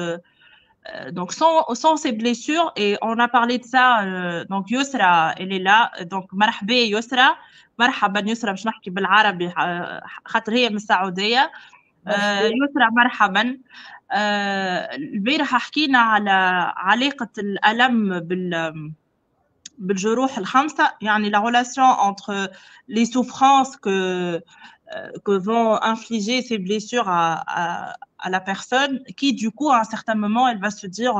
Donc, sans ces blessures, et on a parlé de ça, donc Yusra, elle est là, donc مرحبا يسرا, مرحبا يسرا باش نحكي بالعربي خاطر هي من السعودية. يسرا مرحبا. البارحة حكينا على علاقة الألم بالجروح الخمسة, يعني la relation entre les souffrances que vont infliger ces blessures à la personne, qui du coup à un certain moment elle va se dire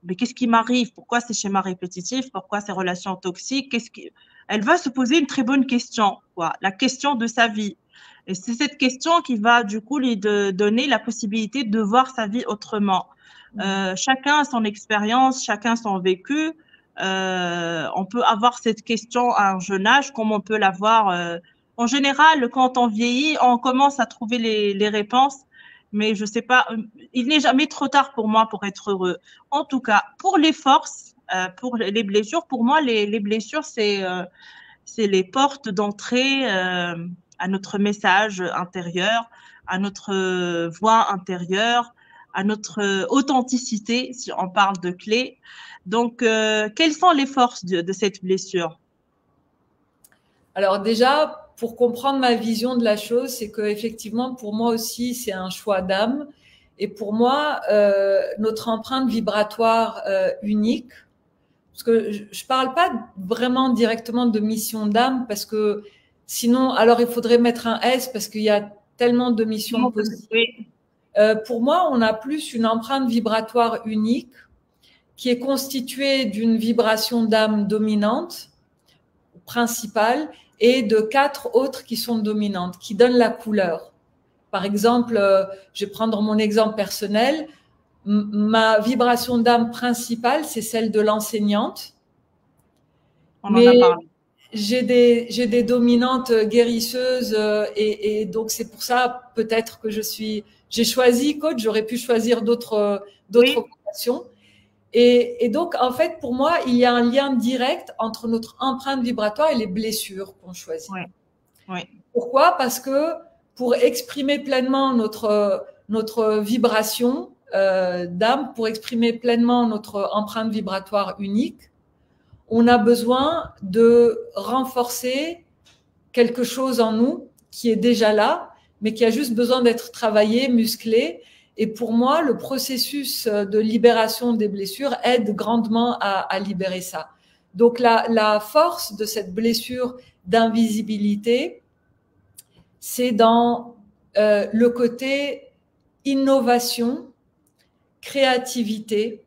mais qu'est-ce qui m'arrive, pourquoi ces schémas répétitifs, pourquoi ces relations toxiques, elle va se poser une très bonne question, quoi, la question de sa vie. Et c'est cette question qui va du coup lui donner la possibilité de voir sa vie autrement. Chacun a son expérience, chacun son vécu. On peut avoir cette question à un jeune âge, comme on peut l'avoir. En général, quand on vieillit, on commence à trouver les réponses. Mais je sais pas, il n'est jamais trop tard pour moi pour être heureux. En tout cas, pour les forces, pour les blessures, pour moi, les blessures, c'est les portes d'entrée à notre message intérieur, à notre voix intérieure, à notre authenticité, si on parle de clés. Donc, quelles sont les forces de cette blessure? Alors déjà, pour comprendre ma vision de la chose, c'est que effectivement, pour moi aussi, c'est un choix d'âme. Et pour moi, notre empreinte vibratoire unique, parce que je parle pas vraiment directement de mission d'âme, parce que sinon, alors il faudrait mettre un S, parce qu'il y a tellement de missions possibles. Oui. Pour moi, on a plus une empreinte vibratoire unique qui est constituée d'une vibration d'âme dominante, principale, et de 4 autres qui sont dominantes, qui donnent la couleur. Par exemple, je vais prendre mon exemple personnel. Ma vibration d'âme principale, c'est celle de l'enseignante. Mais j'ai des dominantes guérisseuses et donc c'est pour ça peut-être que j'ai choisi coach, j'aurais pu choisir d'autres vocations. Et donc, en fait, pour moi, il y a un lien direct entre notre empreinte vibratoire et les blessures qu'on choisit. Oui. Oui. Pourquoi? Parce que pour exprimer pleinement notre vibration d'âme, pour exprimer pleinement notre empreinte vibratoire unique, on a besoin de renforcer quelque chose en nous qui est déjà là, mais qui a juste besoin d'être travaillé, musclé. Et pour moi, le processus de libération des blessures aide grandement à libérer ça. Donc la force de cette blessure d'invisibilité, c'est dans le côté innovation, créativité.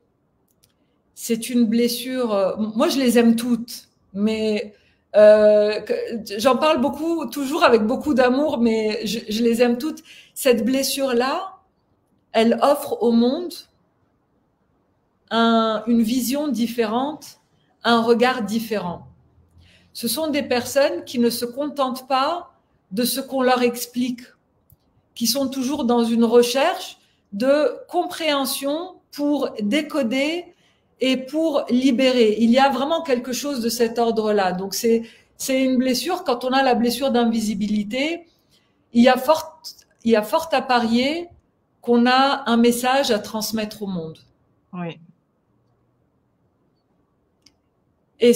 C'est une blessure, moi je les aime toutes, mais j'en parle beaucoup, toujours avec beaucoup d'amour, mais je les aime toutes. Cette blessure-là, elle offre au monde une vision différente, un regard différent. Ce sont des personnes qui ne se contentent pas de ce qu'on leur explique, qui sont toujours dans une recherche de compréhension pour décoder et pour libérer. Il y a vraiment quelque chose de cet ordre-là. Donc c'est une blessure. Quand on a la blessure d'invisibilité, il y a fort à parier qu'on a un message à transmettre au monde. Oui. Et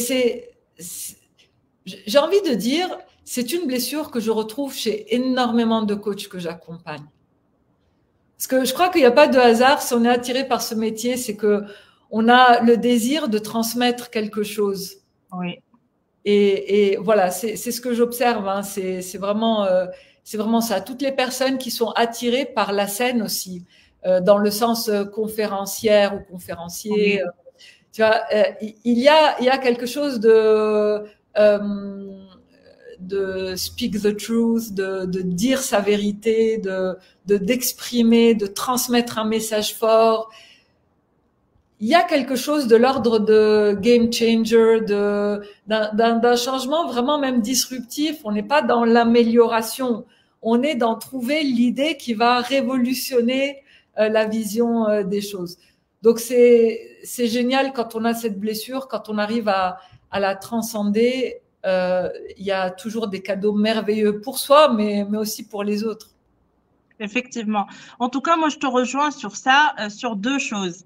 j'ai envie de dire, c'est une blessure que je retrouve chez énormément de coachs que j'accompagne. Parce que je crois qu'il n'y a pas de hasard si on est attiré par ce métier, c'est que on a le désir de transmettre quelque chose. Oui. Et voilà, c'est ce que j'observe. Hein. C'est vraiment ça. Toutes les personnes qui sont attirées par la scène aussi, dans le sens conférencière ou conférencier. Oui. Tu vois, il y a quelque chose de speak the truth, de dire sa vérité, d'exprimer, de transmettre un message fort. Il y a quelque chose de l'ordre de game changer, d'un changement vraiment même disruptif. On n'est pas dans l'amélioration, on est dans trouver l'idée qui va révolutionner la vision des choses. Donc c'est génial quand on a cette blessure, quand on arrive à la transcender. Il y a toujours des cadeaux merveilleux pour soi, mais aussi pour les autres. Effectivement. En tout cas, moi, je te rejoins sur ça, sur 2 choses.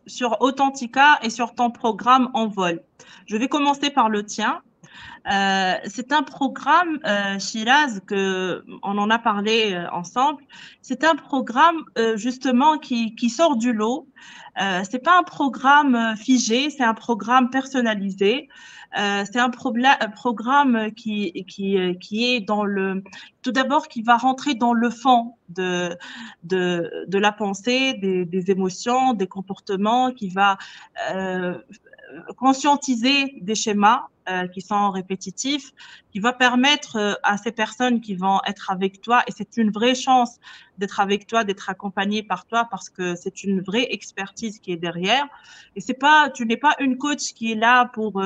Sur Authentica et sur ton programme Envol. Je vais commencer par le tien. C'est un programme, Shiraz, on en a parlé ensemble. C'est un programme justement qui sort du lot. C'est pas un programme figé, c'est un programme personnalisé. C'est un programme qui est dans tout d'abord qui va rentrer dans le fond de la pensée, des émotions, des comportements, qui va conscientiser des schémas qui sont répétitifs, qui va permettre à ces personnes qui vont être avec toi, et c'est une vraie chance d'être avec toi, d'être accompagné par toi, parce que c'est une vraie expertise qui est derrière. Et c'est pas, tu n'es pas une coach qui est là pour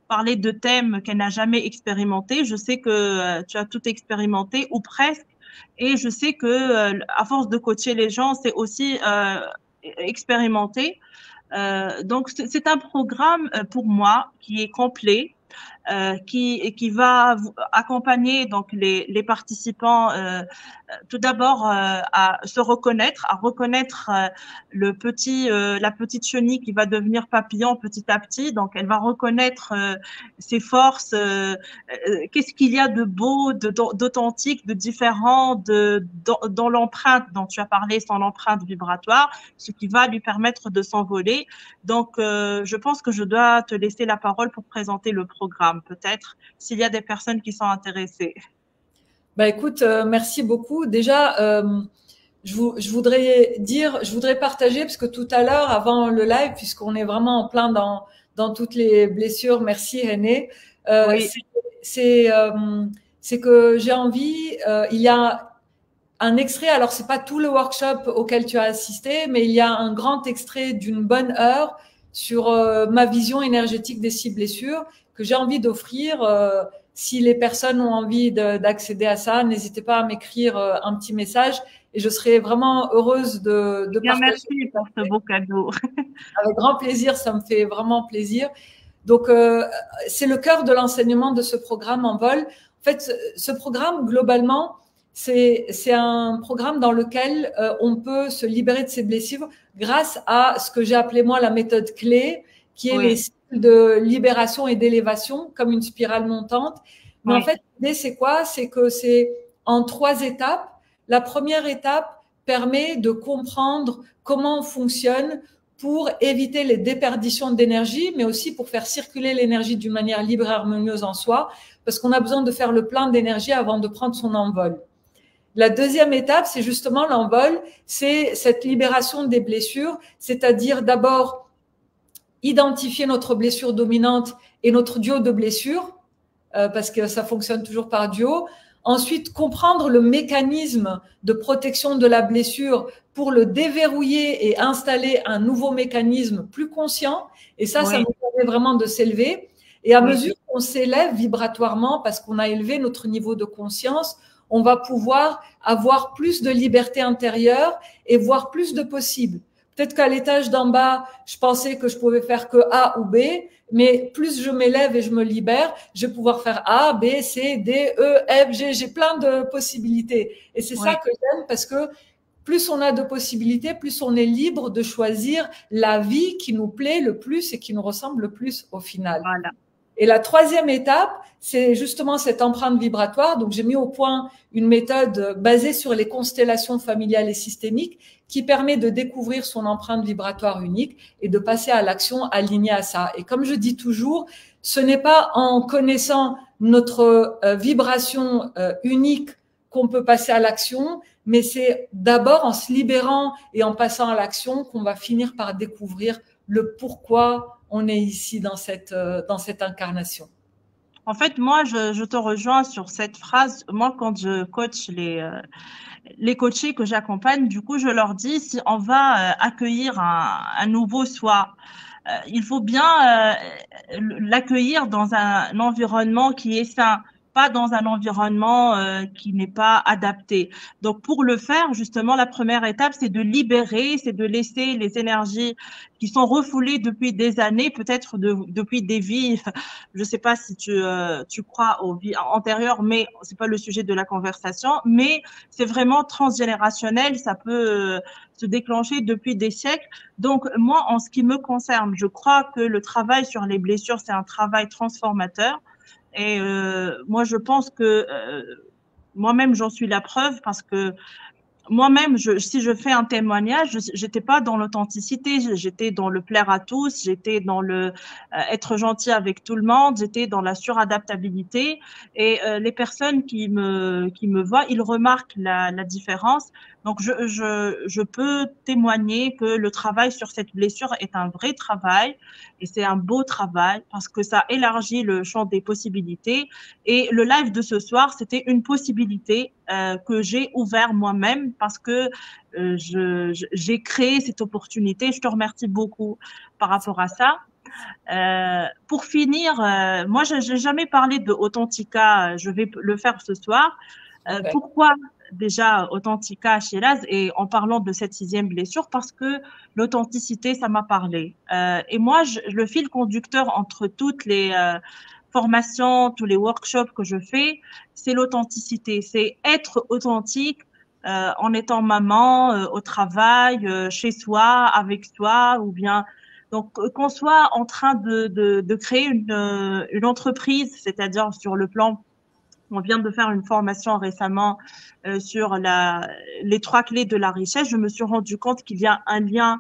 parler de thèmes qu'elle n'a jamais expérimenté. Je sais que tu as tout expérimenté ou presque, et je sais que à force de coacher les gens, c'est aussi expérimenté. Donc c'est un programme pour moi qui est complet, qui va accompagner donc les participants tout d'abord à se reconnaître, à reconnaître la petite chenille qui va devenir papillon petit à petit. Donc elle va reconnaître ses forces, qu'est-ce qu'il y a de beau, d'authentique, de différent dans l'empreinte dont tu as parlé, son empreinte vibratoire, ce qui va lui permettre de s'envoler. Donc je pense que je dois te laisser la parole pour présenter le programme, peut-être, s'il y a des personnes qui sont intéressées. Bah écoute, merci beaucoup. Déjà, je voudrais partager, parce que tout à l'heure, avant le live, puisqu'on est vraiment en plein dans toutes les blessures, merci René, Oui, c'est que j'ai envie, il y a un extrait, alors c'est pas tout le workshop auquel tu as assisté, mais il y a un grand extrait d'une bonne heure sur ma vision énergétique des 6 blessures que j'ai envie d'offrir. Si les personnes ont envie d'accéder à ça, n'hésitez pas à m'écrire un petit message et je serai vraiment heureuse de bien, partager. merci pour ce beau cadeau. Avec grand plaisir, ça me fait vraiment plaisir. Donc, c'est le cœur de l'enseignement de ce programme en vol. En fait, ce programme, globalement, c'est un programme dans lequel on peut se libérer de ses blessures grâce à ce que j'ai appelé moi la méthode clé, qui est les Oui, cycles de libération et d'élévation, comme une spirale montante. Mais en oui, fait, l'idée, c'est quoi? C'est que c'est en 3 étapes. La première étape permet de comprendre comment on fonctionne pour éviter les déperditions d'énergie, mais aussi pour faire circuler l'énergie d'une manière libre et harmonieuse en soi, parce qu'on a besoin de faire le plein d'énergie avant de prendre son envol. La deuxième étape, c'est justement l'envol, c'est cette libération des blessures, c'est-à-dire d'abord identifier notre blessure dominante et notre duo de blessures, parce que ça fonctionne toujours par duo. Ensuite, comprendre le mécanisme de protection de la blessure pour le déverrouiller et installer un nouveau mécanisme plus conscient. Et ça oui, nous permet vraiment de s'élever. Et à oui, mesure qu'on s'élève vibratoirement, parce qu'on a élevé notre niveau de conscience, on va pouvoir avoir plus de liberté intérieure et voir plus de possibles. Peut-être qu'à l'étage d'en bas, je pensais que je pouvais faire que A ou B, mais plus je m'élève et je me libère, je vais pouvoir faire A, B, C, D, E, F, G. J'ai plein de possibilités. Et c'est ça oui. que j'aime, parce que plus on a de possibilités, plus on est libre de choisir la vie qui nous plaît le plus et qui nous ressemble le plus au final. Voilà. Et la troisième étape, c'est justement cette empreinte vibratoire. Donc, j'ai mis au point une méthode basée sur les constellations familiales et systémiques qui permet de découvrir son empreinte vibratoire unique et de passer à l'action alignée à ça. Et comme je dis toujours, ce n'est pas en connaissant notre vibration unique qu'on peut passer à l'action, mais c'est d'abord en se libérant et en passant à l'action qu'on va finir par découvrir le pourquoi on est ici dans cette incarnation. En fait, moi, je te rejoins sur cette phrase. Moi, quand je coach les coachés que j'accompagne, du coup, je leur dis, si on va accueillir un nouveau soi, il faut bien l'accueillir dans un environnement qui est sain, pas dans un environnement qui n'est pas adapté. Donc, pour le faire, justement, la première étape, c'est de libérer, c'est de laisser les énergies qui sont refoulées depuis des années, peut-être depuis des vies. Je sais pas si tu crois aux vies antérieures, mais c'est pas le sujet de la conversation. Mais c'est vraiment transgénérationnel, ça peut se déclencher depuis des siècles. Donc, moi, en ce qui me concerne, je crois que le travail sur les blessures, c'est un travail transformateur. Et moi, je pense que moi-même, j'en suis la preuve parce que moi-même, si je fais un témoignage, j'étais pas dans l'authenticité, j'étais dans le plaire à tous, j'étais dans le être gentil avec tout le monde, j'étais dans la suradaptabilité. Et les personnes qui me voient, ils remarquent la différence. Donc, je peux témoigner que le travail sur cette blessure est un vrai travail et c'est un beau travail parce que ça élargit le champ des possibilités. Et le live de ce soir, c'était une possibilité que j'ai ouvert moi-même parce que j'ai créé cette opportunité. Je te remercie beaucoup par rapport à ça. Pour finir, moi, je n'ai jamais parlé de Authentica. Je vais le faire ce soir. Pourquoi déjà Authentica Shiraz et en parlant de cette 6e blessure? Parce que l'authenticité, ça m'a parlé. Et moi, le fil conducteur entre toutes les formations, tous les workshops que je fais, c'est l'authenticité. C'est être authentique en étant maman, au travail, chez soi, avec soi, ou bien donc qu'on soit en train de créer une entreprise, c'est-à-dire sur le plan, on vient de faire une formation récemment sur les 3 clés de la richesse. Je me suis rendu compte qu'il y a un lien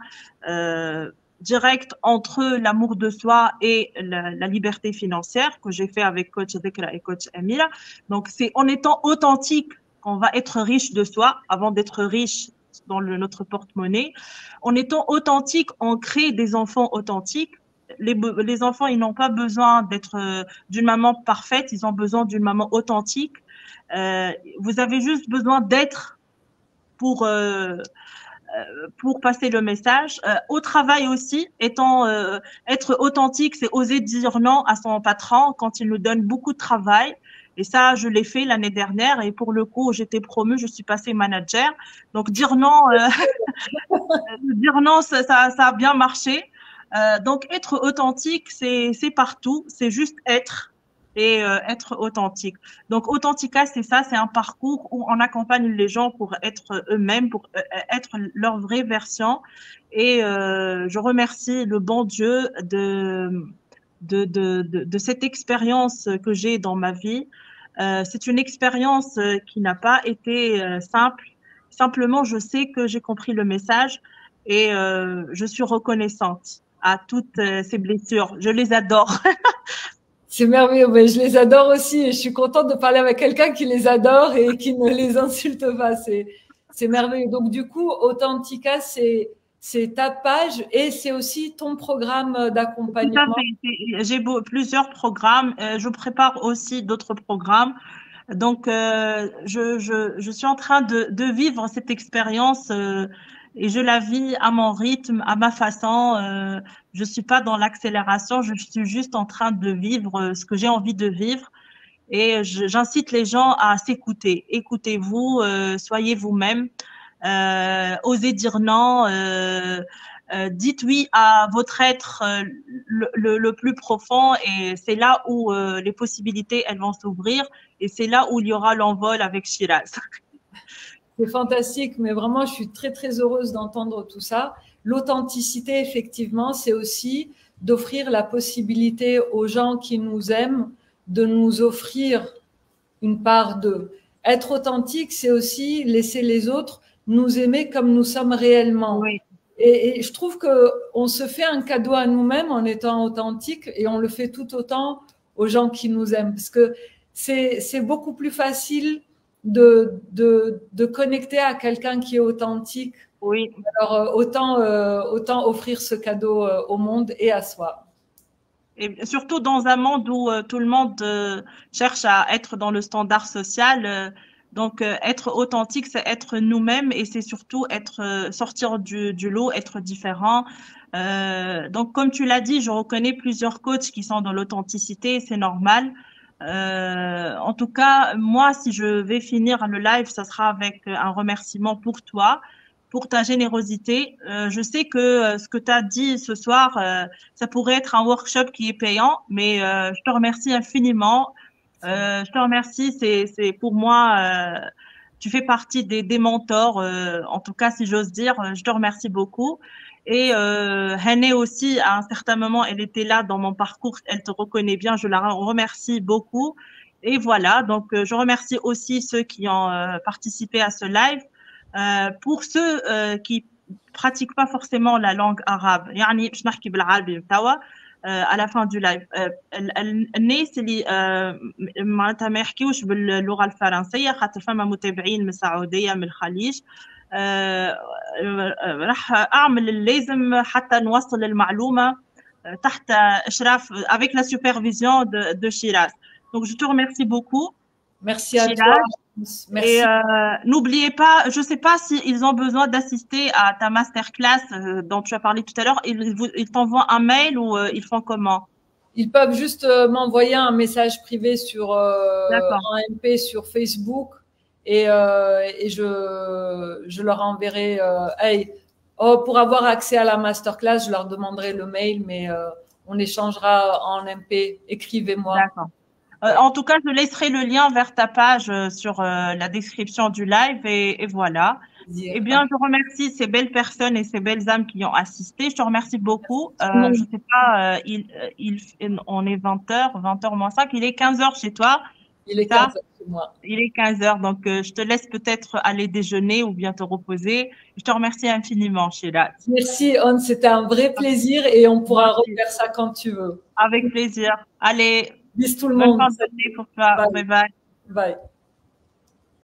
direct entre l'amour de soi et la liberté financière que j'ai fait avec coach Dhikra et coach Amira. Donc c'est en étant authentique qu'on va être riche de soi avant d'être riche dans notre porte-monnaie. En étant authentique, on crée des enfants authentiques. Les enfants, ils n'ont pas besoin d'être d'une maman parfaite, ils ont besoin d'une maman authentique. Vous avez juste besoin d'être pour passer le message. Au travail aussi, être authentique, c'est oser dire non à son patron quand il nous donne beaucoup de travail. Et ça, je l'ai fait l'année dernière. Et pour le coup, j'étais promue, je suis passée manager. Donc dire non, dire non, ça a bien marché. Donc être authentique, c'est partout. C'est juste être et être authentique. Donc Authentica, c'est ça, c'est un parcours où on accompagne les gens pour être eux-mêmes, pour être leur vraie version. Et je remercie le bon Dieu de cette expérience que j'ai dans ma vie. C'est une expérience qui n'a pas été simple. Simplement, je sais que j'ai compris le message et je suis reconnaissante à toutes ces blessures. Je les adore. C'est merveilleux, mais je les adore aussi et je suis contente de parler avec quelqu'un qui les adore et qui ne les insulte pas. C'est merveilleux. Donc du coup, Authentica, c'est ta page et c'est aussi ton programme d'accompagnement. J'ai plusieurs programmes. Je prépare aussi d'autres programmes. Donc, je suis en train de vivre cette expérience et je la vis à mon rythme, à ma façon. Je suis pas dans l'accélération, je suis juste en train de vivre ce que j'ai envie de vivre. Et j'incite les gens à s'écouter. Écoutez-vous, soyez vous-même, osez dire non. Dites oui à votre être le plus profond et c'est là où les possibilités elles vont s'ouvrir et c'est là où il y aura l'envol avec Shiraz. C'est fantastique, mais vraiment je suis très très heureuse d'entendre tout ça. L'authenticité, effectivement, c'est aussi d'offrir la possibilité aux gens qui nous aiment de nous offrir une part d'eux. Être authentique, c'est aussi laisser les autres nous aimer comme nous sommes réellement. Oui. Et je trouve qu'on se fait un cadeau à nous-mêmes en étant authentique et on le fait tout autant aux gens qui nous aiment. Parce que c'est beaucoup plus facile de connecter à quelqu'un qui est authentique. Oui. Alors, autant offrir ce cadeau au monde et à soi. Et surtout dans un monde où tout le monde cherche à être dans le standard social. Donc, être authentique, c'est être nous-mêmes et c'est surtout sortir du lot, être différent. Donc, comme tu l'as dit, je reconnais plusieurs coachs qui sont dans l'authenticité, c'est normal. En tout cas, moi, si je vais finir le live, ça sera avec un remerciement pour toi, pour ta générosité. Je sais que ce que tu as dit ce soir, ça pourrait être un workshop qui est payant, mais je te remercie infiniment. Je te remercie, c'est pour moi, tu fais partie des mentors, en tout cas si j'ose dire. Je te remercie beaucoup. Et Hané aussi, à un certain moment, elle était là dans mon parcours, elle te reconnaît bien, je la remercie beaucoup. Et voilà, donc je remercie aussi ceux qui ont participé à ce live. pour ceux qui pratiquent pas forcément la langue arabe. يعني باش نحكي بالعربي توا à la fin du live. الناس اللي معناتها ما يحكيوش باللغة الفرنسية خاطر فما متابعين من السعودية من الخليج. راح أعمل اللازم حتى نوصل المعلومة تحت إشراف avec la supervision de Shiraz. Donc je te remercie beaucoup. Merci à toi. Merci. Et n'oubliez pas, je ne sais pas s'ils ont besoin d'assister à ta masterclass dont tu as parlé tout à l'heure. Ils t'envoient un mail ou ils font comment? Ils peuvent juste m'envoyer un message privé sur un MP sur Facebook et je leur enverrai. Pour avoir accès à la masterclass, je leur demanderai le mail, mais on échangera en MP. Écrivez-moi. D'accord. En tout cas, je laisserai le lien vers ta page sur la description du live et voilà. Eh bien, je remercie ces belles personnes et ces belles âmes qui ont assisté. Je te remercie beaucoup. Je sais pas, on est 20h, 20h moins 5. Il est 15h chez toi. Il est 15h chez moi. Il est 15h, donc je te laisse peut-être aller déjeuner ou bien te reposer. Je te remercie infiniment, Sheila. Merci, On. C'était un vrai plaisir et on pourra refaire ça quand tu veux. Avec plaisir. Allez. Bis tout le monde. Bonne fin de journée pour toi. Bye bye. Bye.